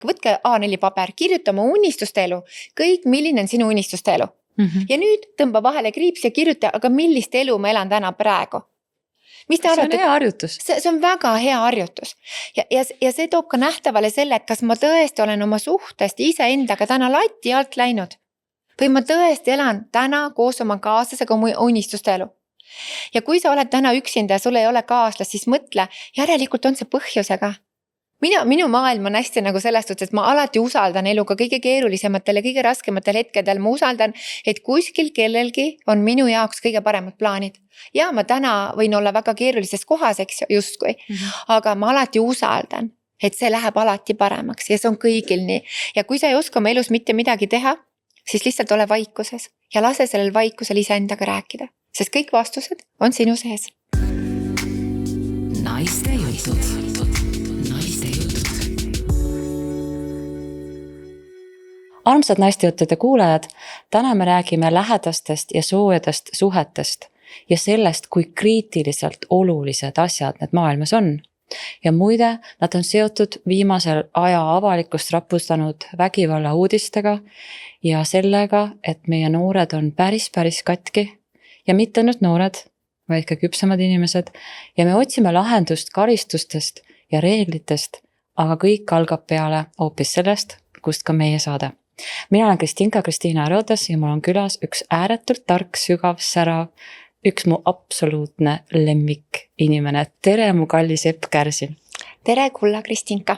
võtke A4 paber, kirjuta oma unistuste elu, kõik, milline on sinu unistuste elu. Ja nüüd tõmba vahele kriips ja kirjuta, aga millist elu ma elan täna praegu. Mis te see arvate? on hea harjutus. See on väga hea harjutus. Ja see toob ka nähtavale selle, et kas ma tõesti olen oma suhtest iseendaga täna lati alt läinud. Või ma tõesti elan täna koos oma kaaslasega oma unistuste elu. Ja kui sa oled täna üksinda ja sul ei ole kaaslast, siis mõtle, järelikult on see põhjusega. Minu maailm on hästi nagu selles suhtes, et ma alati usaldan eluga kõige keerulisematel ja kõige raskematel hetkedel. Ma usaldan, et kuskil kellelgi on minu jaoks kõige paremad plaanid. Ja ma täna võin olla väga keerulises kohas, eks justkui, aga ma alati usaldan, et see läheb alati paremaks ja see on kõigil nii. Ja kui sa ei oska oma elus mitte midagi teha, siis lihtsalt ole vaikuses ja lase sellel vaikusel iseendaga rääkida, sest kõik vastused on sinu sees. Naiste jutud. Armsad naistejuttude kuulajad, täna me räägime lähedastest ja soojadest suhetest ja sellest, kui kriitiliselt olulised asjad need maailmas on. Ja muide, nad on seotud viimasel aja avalikkust rapustanud vägivalla uudistega ja sellega, et meie noored on päris katki ja mitte ainult noored, vaid ka küpsemad inimesed ja me otsime lahendust karistustest ja reeglitest, aga kõik algab peale hoopis sellest, kust ka meie saade. Mina olen Kristiina Arodas ja mul on külas üks ääretult tark, sügav, särav, üks mu absoluutne lemmik inimene. Tere, mu kallis Epp Kärsin. Tere, kulla Kristinka.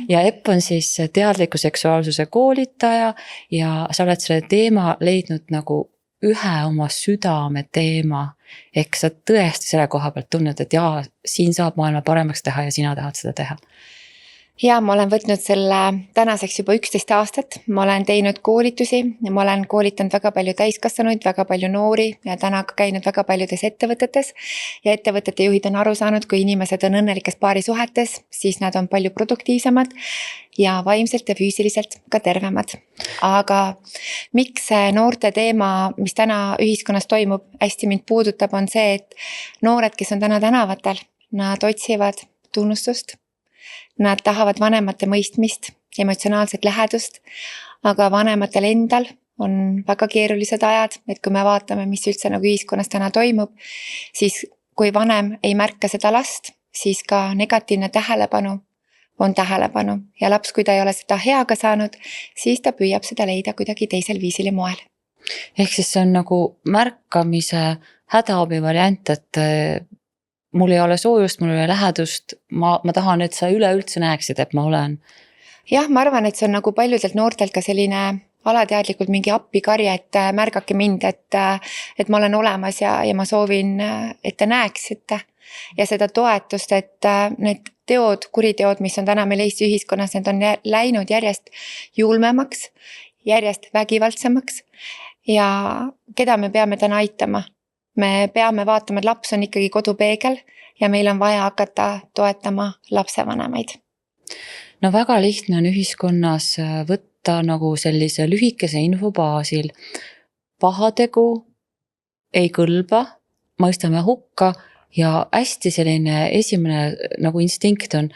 Ja Epp on siis teadliku seksuaalsuse koolitaja ja sa oled selle teema leidnud nagu ühe oma südame teema. Ehk sa tõesti selle koha pealt tunned, et jaa, siin saab maailma paremaks teha ja sina tahad seda teha. Ja ma olen võtnud selle tänaseks juba 11 aastat, ma olen teinud koolitusi ja ma olen koolitanud väga palju täiskasvanuid, väga palju noori ja täna ka käinud väga paljudes ettevõtetes ja ettevõtete juhid on aru saanud, kui inimesed on õnnelikes paarisuhetes, siis nad on palju produktiivsemad ja vaimselt ja füüsiliselt ka tervemad. Aga miks see noorte teema, mis täna ühiskonnas toimub, hästi mind puudutab, on see, et noored, kes on täna tänavatel, nad otsivad tunnustust. Nad tahavad vanemate mõistmist, emotsionaalset lähedust, aga vanematel endal on väga keerulised ajad, et kui me vaatame, mis üldse nagu ühiskonnas täna toimub, siis kui vanem ei märka seda last, siis ka negatiivne tähelepanu on tähelepanu ja laps, kui ta ei ole seda heaga saanud, siis ta püüab seda leida kuidagi teisel viisil ja moel. Ehk siis see on nagu märkamise hädaabi variant, et mul ei ole soojust, mul ei ole lähedust, ma tahan, et sa üleüldse näeksid, et ma olen. Jah, ma arvan, et see on nagu paljudelt noortelt ka selline alateadlikult mingi appikarje, et märgake mind, et ma olen olemas ja ma soovin, et te näeksite. Ja seda toetust, et need teod, kuriteod, mis on täna meil Eesti ühiskonnas, need on läinud järjest julmemaks, järjest vägivaldsemaks ja keda me peame täna aitama. Me peame vaatama, et laps on ikkagi kodupeegel ja meil on vaja hakata toetama lapsevanemaid. No väga lihtne on ühiskonnas võtta nagu sellise lühikese info baasil. Pahategu ei kõlba, mõistame hukka ja hästi selline esimene nagu instinkt on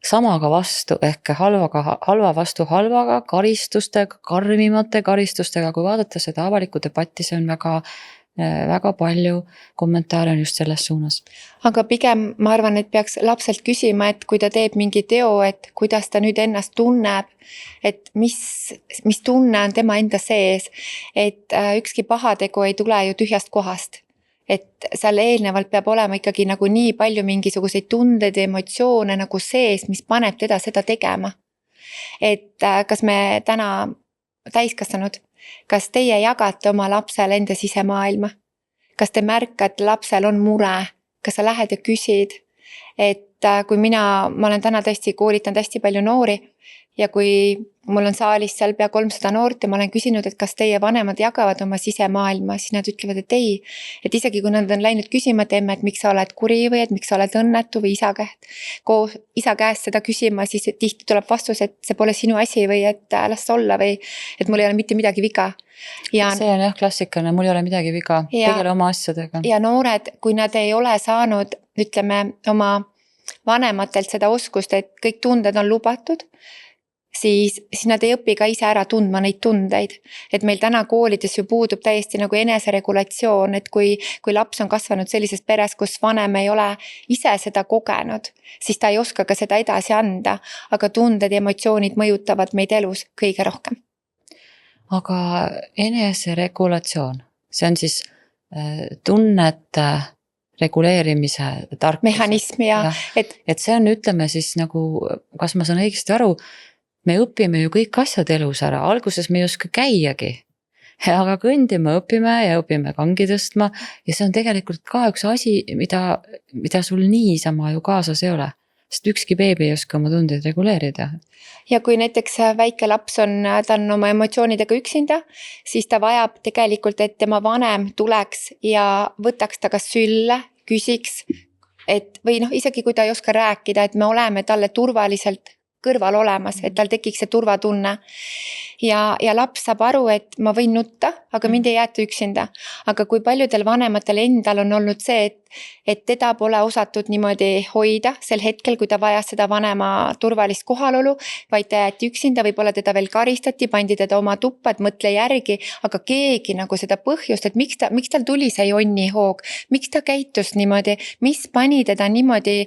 samaga vastu ehk halva vastu halvaga, karistustega, karmimate karistustega, kui vaadata seda avalikku debatti, see on väga palju kommentaare on just selles suunas. Aga pigem ma arvan, et peaks lapselt küsima, et kui ta teeb mingi teo, et kuidas ta nüüd ennast tunneb, et mis tunne on tema enda sees, et ükski pahategu ei tule ju tühjast kohast. Et seal eelnevalt peab olema ikkagi nagu nii palju mingisuguseid tundeid ja emotsioone nagu sees, mis paneb teda seda tegema. Et kas me täna täiskasvanud, kas teie jagate oma lapsele enda sisemaailma? Kas te märkate, lapsel on mure? Kas sa lähed ja küsid? Et kui ma olen täna tõesti koolitanud hästi palju noori ja kui mul on saalis seal pea 300 noort ja ma olen küsinud, et kas teie vanemad jagavad oma sisemaailma, siis nad ütlevad, et ei. Et isegi kui nad on läinud küsima, et emme, et miks sa oled kuri või et miks sa oled õnnetu või isa käest seda küsima, siis tihti tuleb vastus, et see pole sinu asi või et las olla või et mul ei ole mitte midagi viga. Ja see on jah klassikane, mul ei ole midagi viga, tegele oma asjadega. Ja noored, kui nad ei ole saanud, ütleme, oma vanematelt seda oskust, et kõik tunded on lubatud, siis nad ei õpi ka ise ära tundma neid tundeid. Et meil täna koolides ju puudub täiesti nagu eneseregulatsioon, et kui laps on kasvanud sellises peres, kus vanem ei ole ise seda kogenud, siis ta ei oska ka seda edasi anda, aga tunded ja emotsioonid mõjutavad meid elus kõige rohkem. Aga eneseregulatsioon, see on siis tunnete reguleerimise tarkus. Mehhanism ja et see on, ütleme siis nagu, kas ma saan õigesti aru, me õpime ju kõik asjad elus ära, alguses me ei oska käiagi, aga kõndima õpime ja õpime kangi tõstma ja see on tegelikult ka üks asi, mida sul niisama ju kaasas ei ole, sest ükski beebi ei oska oma tundeid reguleerida. Ja kui näiteks väike laps ta on oma emotsioonidega üksinda, siis ta vajab tegelikult, et tema vanem tuleks ja võtaks ta kas sülle, küsiks, et või isegi kui ta ei oska rääkida, et me oleme talle turvaliselt kõrval olemas, et tal tekiks see turvatunne. Ja laps saab aru, et ma võin nutta, aga mind ei jäeta üksinda. Aga kui paljudel vanematel endal on olnud see, et teda pole osatud niimoodi hoida sel hetkel, kui ta vajas seda vanema turvalist kohalolu, vaid ta jäeti üksinda, võib-olla teda veel karistati, pandi teda oma tuppa, et mõtle järgi, aga keegi nagu seda põhjust, et miks tal tuli see jonni hoog, miks ta käitus niimoodi, mis pani teda niimoodi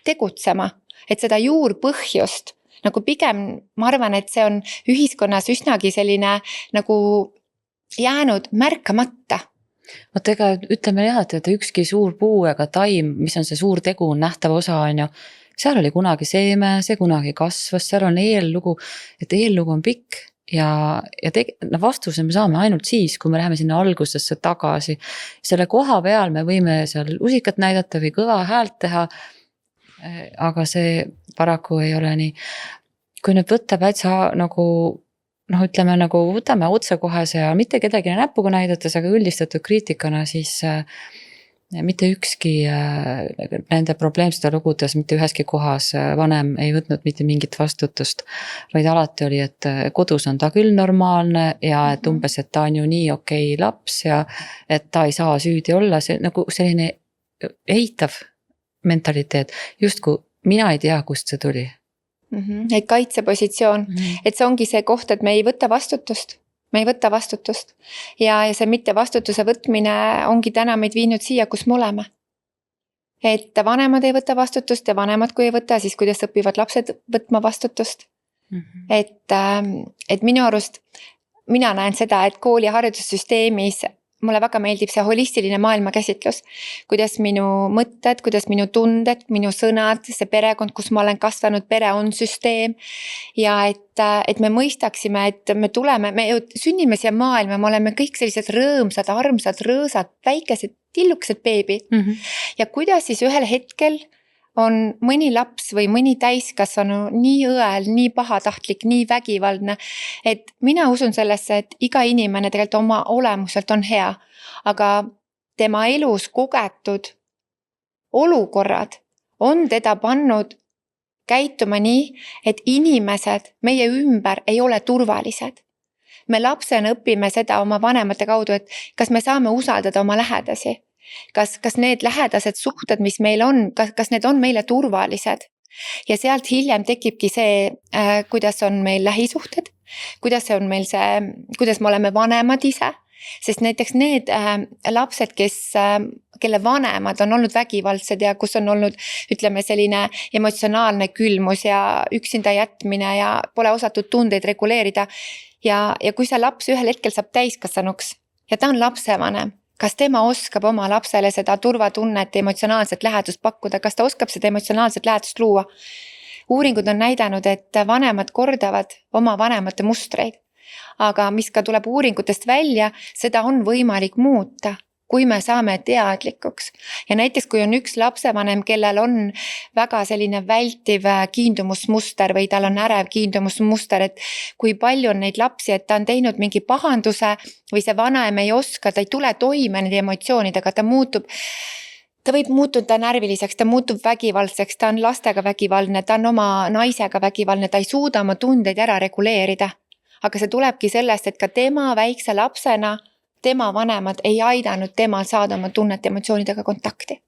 tegutsema. Et seda juurpõhjust, nagu pigem ma arvan, et see on ühiskonnas üsnagi selline nagu jäänud märkamata. Vot ega ütleme jah, et ükski suur puu ega taim, mis on see suur tegu, on nähtav osa, on ju. Seal oli kunagi seeme, see kunagi kasvas, seal on eellugu, et eellugu on pikk ja vastuse me saame ainult siis, kui me läheme sinna algusesse tagasi. Selle koha peal me võime seal usikat näidata või kõva häält teha, aga see paraku ei ole nii. Kui nüüd võtta pätsa nagu, ütleme nagu võtame otsekohese ja mitte kedagi näpuga näidates, aga üldistatud kriitikana, siis mitte ükski nende probleemsete lugudes, mitte üheski kohas vanem ei võtnud mitte mingit vastutust, vaid alati oli, et kodus on ta küll normaalne ja et umbes, et ta on ju nii okei laps ja et ta ei saa süüdi olla, see nagu selline eitav mentaliteet, justku mina ei tea, kust see tuli. Et kaitsepositsioon, et see ongi see koht, et me ei võta vastutust. Me ei võta vastutust. Ja see mitte vastutuse võtmine ongi täna meid viinud siia, kus me oleme. Et vanemad ei võta vastutust ja vanemad kui ei võta, siis kuidas õpivad lapsed võtma vastutust. Et minu arust, mina näen seda, et kooli ja haridussüsteemis mulle väga meeldib see holistiline maailmakäsitlus, kuidas minu mõtted, kuidas minu tunded, minu sõnad, see perekond, kus ma olen kasvanud, pere on süsteem ja et me mõistaksime, et me sünnime siia maailma, me oleme kõik sellised rõõmsad, armsad, rõõsad, väikesed, tillukesed beebid ja kuidas siis ühel hetkel on mõni laps või mõni täiskasvanu nii õel, nii pahatahtlik, nii vägivaldne, et mina usun sellesse, et iga inimene tegelikult oma olemuselt on hea, aga tema elus kogetud olukorrad on teda pannud käituma nii, et inimesed meie ümber ei ole turvalised. Me lapsena õpime seda oma vanemate kaudu, et kas me saame usaldada oma lähedasi. Kas need lähedased suhted, mis meil on, kas need on meile turvalised? Ja sealt hiljem tekibki see, kuidas on meil lähisuhted, kuidas me oleme vanemad ise, sest näiteks need lapsed, kelle vanemad on olnud vägivaldsed ja kus on olnud, ütleme, selline emotsionaalne külmus ja üksinda jätmine ja pole osatud tundeid reguleerida ja kui see laps ühel hetkel saab täiskasvanuks ja ta on lapsevanem, kas tema oskab oma lapsele seda turvatunnet, emotsionaalset lähedust pakkuda, kas ta oskab seda emotsionaalset lähedust luua? Uuringud on näidanud, et vanemad kordavad oma vanemate mustreid, aga mis ka tuleb uuringutest välja, seda on võimalik muuta, kui me saame teadlikuks. Ja näiteks, kui on üks lapsevanem, kellel on väga selline vältiv kiindumusmuster või tal on ärev kiindumusmuster, et kui palju on neid lapsi, et ta on teinud mingi pahanduse või see vanaem ei oska, ta ei tule toime nende emotsioonidega, ta võib muutuda närviliseks, ta muutub vägivaldseks, ta on lastega vägivaldne, ta on oma naisega vägivaldne, ta ei suuda oma tundeid ära reguleerida. Aga see tulebki sellest, et ka tema väikse lapsena tema vanemad ei aidanud temal saada oma tunnete emotsioonidega kontakti.